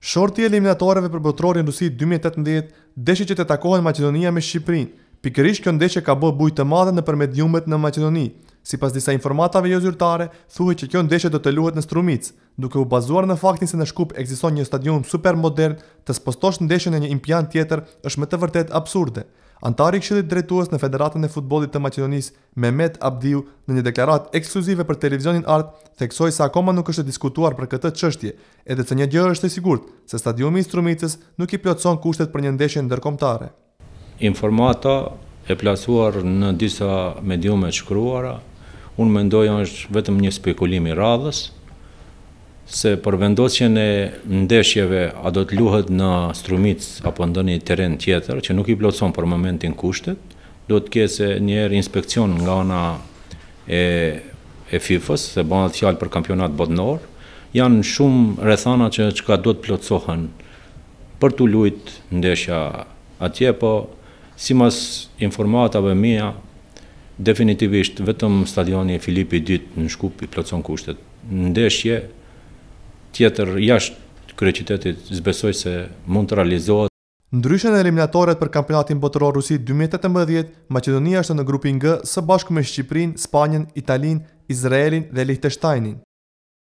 Shorti i eliminatorëve për botrorin Rusi 2018 deshi që të takohen Maqedonia me Shqipërinë. Pikërisht kjo ndeshje ka bërë bujë të madhe nëpër mediumet në Maqedoni. Sipas disa informatave jo zyrtare, thuhet që kjo ndeshje do të luhet në Strumic, duke u bazuar në faktin se në Shkup ekziston një stadium super modern, të spostosh ndeshjen në një impian tjetër është me të vërtet absurde. Antari i Këshillit Drejtues në Federatën e Futbollit të Maqedonisë, Mehmet Abdiu, në një deklaratë ekskluzive për televizionin Art, theksoi se akoma nuk është diskutuar për këtë çështje, edhe se një gjë është e sigurt, se stadiumi i Strumicës nuk i plotëson kushtet për një ndeshje ndërkombëtare. Informata e plasuar në disa mediume të shkruara, unë mendoj është vetëm një spekulim i radhës, se për vendosjen e ndeshjeve a do të luhet në Strumic apo ndonjë terren tjetër që nuk i plotëson për momentin kushtet, do të ketë njëherë inspekcion nga ana e FIFA-s, se bëhet fjalë për kampionat botëror. Janë shumë rrethana që do të plotësohen për të luajtur ndeshja atje, po sipas informatave mia, definitivisht vetëm stadioni Filipi II në Shkup i plotëson kushtet. Ndeshje tjetër jashtë kryeqytetit zbesoj se mund të realizohet. Ndryshe në eliminatorët për kampionatin botëror Rusi 2018, Maqedonia është në grupin G së bashku me Shqipërinë, Spanjën, Italinë, Izraelin dhe Liechtensteinin.